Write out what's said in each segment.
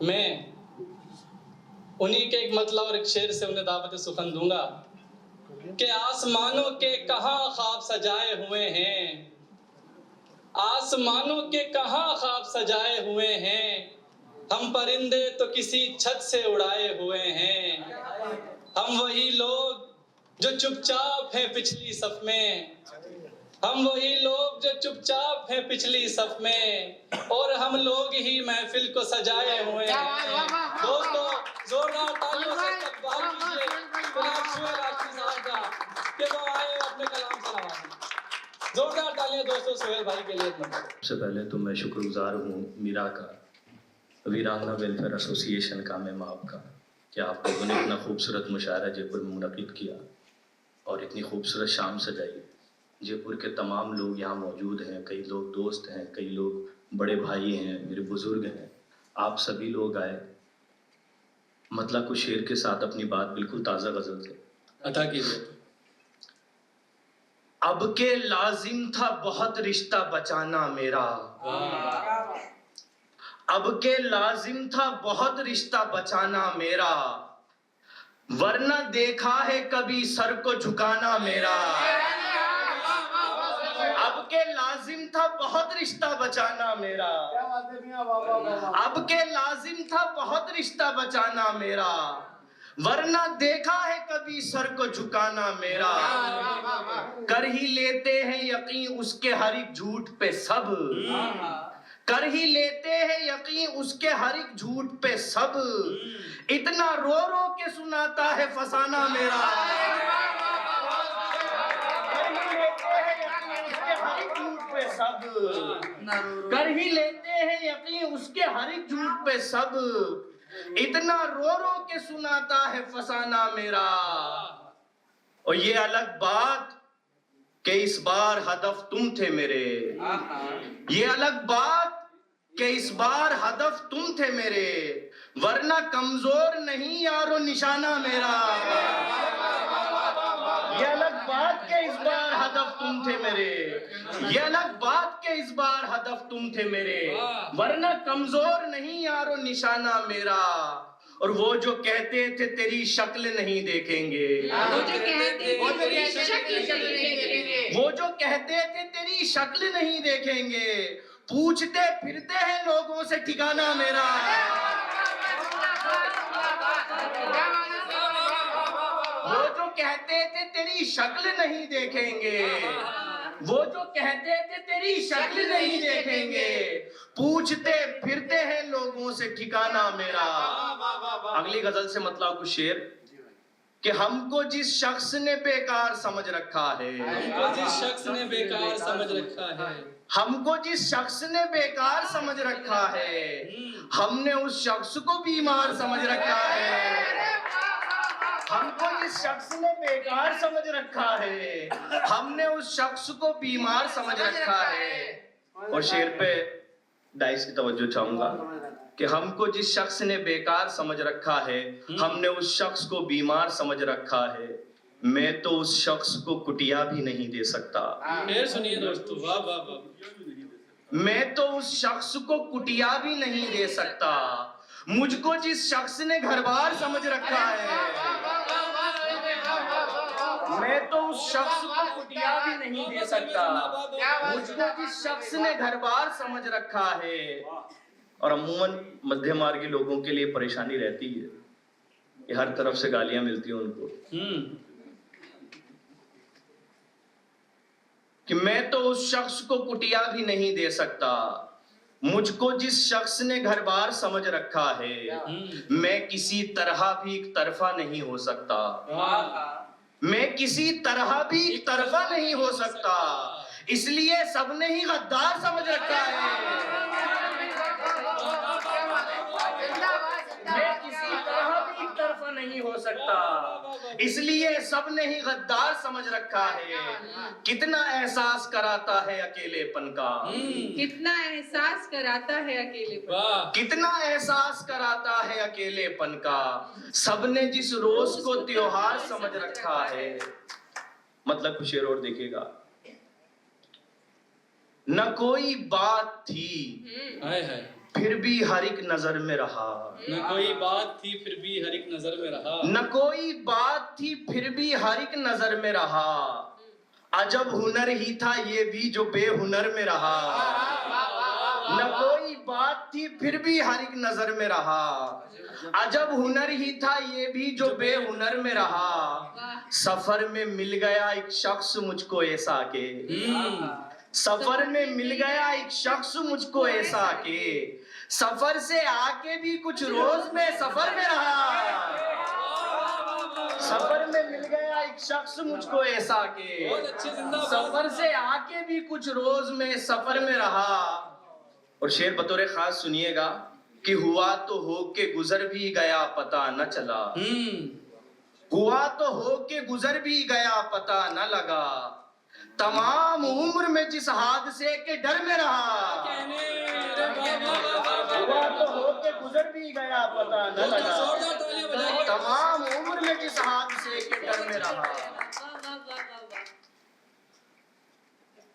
میں انہی کے ایک مطلب اور ایک شعر سے انہیں دعوت سخن دوں گا کہ آسمانوں کے کہاں خواب سجائے ہوئے ہیں، آسمانوں کے کہاں خواب سجائے ہوئے ہیں، ہم پرندے تو کسی چھت سے اڑائے ہوئے ہیں، ہم وہی لوگ جو چپ چاپ ہیں پچھلی صف میں، ہم وہی لوگ جو چپ چاپ ہیں پچھلی صف میں، اور ہم لوگ ہی محفل کو سجائے ہوئے ہیں۔ دوستو زوردار تالیوں سے استقبال کیجیے جناب سہیل آشفی صاحب کا کہ وہ آئے اپنے کلام سے نوازیں۔ زوردار تالیاں دوستو سہیل بھائی کے لیے۔ سب سے پہلے تو میں شکر گزار ہوں میرا کا، ویرانگنا ویلفیئر ایسوسی ایشن کا، میں آپ کا، کہ آپ لوگوں نے اتنا خوبصورت مشاعرہ جے پور میں منعقد کیا اور اتنی خوبصورت شام سجائی۔ جے پور کے تمام لوگ یہاں موجود ہیں، کئی لوگ دوست ہیں، کئی لوگ بڑے بھائی ہیں، میرے بزرگ ہیں، آپ سبھی لوگ آئے۔ مطلع کو شعر کے ساتھ اپنی بات بالکل تازہ غزل سے عطا کیجیے۔ اب کے لازم تھا بہت رشتہ بچانا میرا، اب کے لازم تھا بہت رشتہ بچانا میرا، ورنہ دیکھا ہے کبھی سر کو جھکانا میرا۔ اب کے لازم تھا بہت رشتہ بچانا میرا، اب کے لازم تھا بہت رشتہ بچانا میرا، ورنہ دیکھا ہے کبھی سر کو جھکانا میرا۔ کر ہی لیتے ہیں یقین اس کے ہر ایک جھوٹ پہ سب، کر ہی لیتے ہیں یقین اس کے ہر ایک جھوٹ پہ سب، اتنا رو رو کے سناتا ہے فسانہ میرا۔ کر ہی لیتے ہیں یقین اس کے ہر ایک جھوٹ پہ سب، کر ہی لیتے ہیں یقین اس کے ہر ایک جھوٹ پہ سب، اتنا رو رو کے سناتا ہے فسانہ میرا۔ اور یہ الگ بات کہ اس بار ہدف تم تھے میرے، یہ الگ بات کہ اس بار ہدف تم تھے میرے، ورنہ کمزور نہیں یارو نشانہ میرا۔ یہ الگ بات کہ اس بار ہدف تم تھے میرے، یہ الگ بات کہ اس بار ہدف تم تھے میرے، ورنہ کمزور نہیں یارو نشانہ میرا۔ اور وہ جو کہتے تھے تیری شکل نہیں دیکھیں گے، وہ جو کہتے تھے تیری شکل نہیں دیکھیں گے، پوچھتے پھرتے ہیں لوگوں سے ٹھکانہ میرا۔ وہ جو کہتے تھے تیری شکل نہیں دیکھیں گے، وہ جو کہتے تھے تیری شکل نہیں دیکھیں گے، پوچھتے پھرتے ہیں لوگوں سے ٹھکانہ میرا۔ اگلی غزل سے مطلب کچھ شعر کہ ہم کو جس شخص نے بیکار سمجھ رکھا ہے، ہم کو جس شخص نے بیکار سمجھ رکھا ہے، ہم کو جس شخص نے بیکار سمجھ رکھا ہے، ہم نے اس شخص کو بیمار سمجھ رکھا ہے۔ ہم کو جس شخص نے بیکار سمجھ رکھا ہے، ہم نے اس شخص کو بیمار سمجھ رکھا ہے۔ اور شعر پہ ڈائس کی توجہ چاہوں گا کہ ہم کو جس شخص نے بیکار سمجھ رکھا ہے، ہم نے اس شخص کو بیمار سمجھ رکھا ہے، میں تو اس شخص کو کٹیا بھی نہیں دے سکتا۔ پھر سنیے دوستو، واہ واہ واہ۔ میں تو اس شخص کو کٹیا بھی نہیں دے سکتا، مجھ کو جس شخص نے گھر بار سمجھ رکھا ہے، میں تو اس شخص کو کٹیا بھی نہیں دے سکتا، مجھ کو جس شخص نے گھر بار سمجھ رکھا ہے۔ اور عموماً مدھیہ مارگی لوگوں کے لیے پریشانی رہتی ہے کہ ہر طرف سے گالیاں ملتی ہیں ان کو، کہ میں تو اس شخص کو کٹیا بھی نہیں دے سکتا، مجھ کو جس شخص نے گھر بار سمجھ رکھا ہے، میں کسی طرح بھی ایک طرفہ نہیں ہو سکتا، میں کسی طرح بھی ایک طرفہ نہیں ہو سکتا، اس لیے سب نے ہی غدار سمجھ رکھا ہے۔ میں کسی طرح بھی ایک طرفہ نہیں ہو سکتا، اس لیے سب نے ہی غدار سمجھ رکھا ہے۔ کتنا احساس کراتا ہے اکیلے پن کا، کتنا احساس کراتا ہے اکیلے پن، کتنا احساس کراتا ہے اکیلے پن کا، سب نے جس روز کو تیوہار سمجھ رکھا ہے۔ مطلب کچھ شعر اور دیکھے گا، نہ کوئی بات تھی پھر بھی ہر ایک نظر میں رہا. نہ کوئی بات تھی پھر بھی ہر ایک نظر میں رہا. نہ کوئی بات تھی پھر بھی ہر ایک نظر میں رہا. عجب ہنر ہی تھا یہ بھی جو بے ہنر میں رہا. نہ کوئی بات تھی پھر بھی ہر ایک نظر میں رہا. عجب ہنر ہی تھا یہ بھی جو بے ہنر میں رہا. سفر میں مل گیا ایک شخص مجھ کو ایسا کہ سفر میں مل گیا ایک شخص مجھ کو ایسا کہ سفر سے آ کے بھی کچھ روز میں سفر میں رہا. سفر میں مل گیا ایک شخص مجھ کو ایسا کہ سفر سے آ کے بھی کچھ روز میں سفر میں رہا. اور شعر بطور خاص سنیے گا کہ ہوا تو ہو کے گزر بھی گیا پتہ نہ چلا. ہوا تو ہو کے گزر بھی گیا پتہ نہ لگا. تمام عمر میں جس حادثے کے ڈر میں رہا. ہوا تو ہو کے گزر بھی گیا پتہ نہ لگا. تمام عمر میں جس حادثے کے ڈر میں رہا.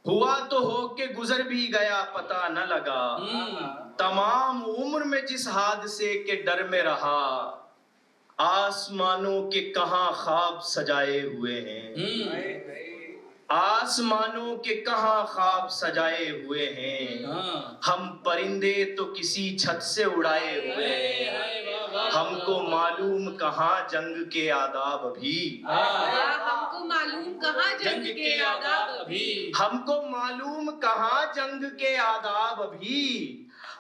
ہوا تو ہو کے گزر بھی گیا پتہ نہ لگا. تمام عمر میں جس حادثے کے ڈر میں رہا. آسمانوں کے کہاں خواب سجائے ہوئے ہیں. آسمانوں کے کہاں خواب سجائے ہوئے ہیں. ہم پرندے تو کسی چھت سے اڑائے ہوئے ہیں. ہم کو معلوم کہاں جنگ کے آداب ابھی. ہم کو معلوم کہاں جنگ کے آداب ابھی. ہم کو معلوم کہاں جنگ کے آداب ابھی.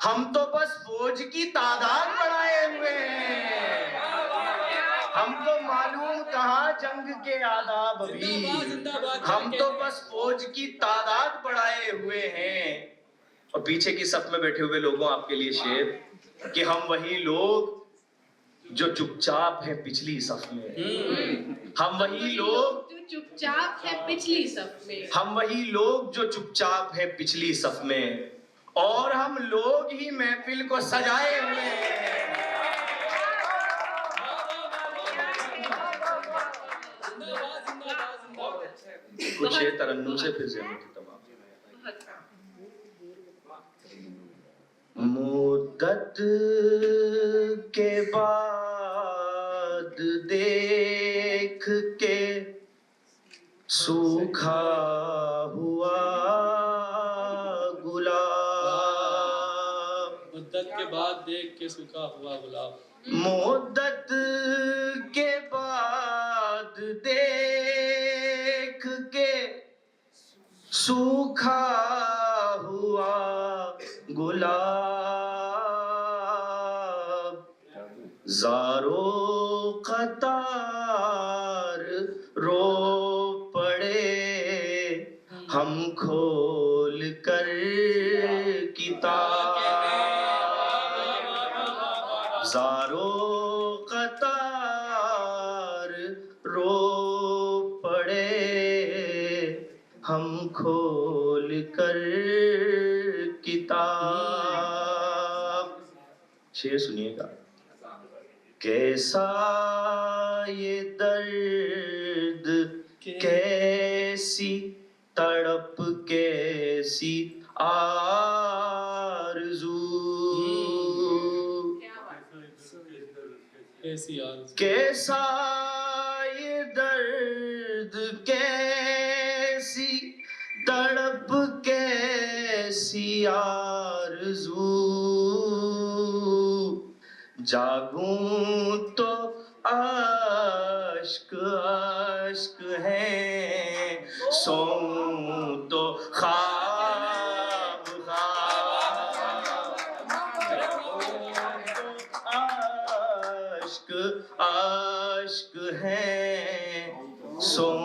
ہم تو بس فوج کی تعداد بڑھائے ہوئے ہیں. ہم کو معلوم کہاں جنگ کے آداب ابھی. ہم تو بس فوج کی تعداد بڑھائے ہوئے ہیں. اور پیچھے کی صف میں بیٹھے ہوئے لوگوں آپ کے لیے شعر کہ ہم وہی لوگ جو چپ چاپ ہیں پچھلی صف میں. ہم وہی لوگ جو چپ چاپ ہے پچھلی صف میں. ہم وہی لوگ جو چپ چاپ ہیں پچھلی صف میں. اور ہم لوگ ہی محفل کو سجائے ہوئے ہیں. کچھ ترنم سے پھر ذہن کی تمام. مدت کے بعد دیکھ کے سوکھا ہوا گلاب. مدت کے بعد دیکھ کے سوکھا ہوا گلاب. مدت کے بعد دیکھ کے سوکھا ہوا گلاب. زارو قطار رو پڑے ہم کھول کر کتاب. زارو قطار رو پڑے ہم کھول کر کتاب. شعر سنیے گا. کیسا یہ درد کیسی تڑپ کیسی آرزو. کیسا یہ درد کیسی تڑپ کیسی آرزو. جاگوں تو اشک اشک ہیں سوؤں تو خواب اشک اشک ہیں سوؤں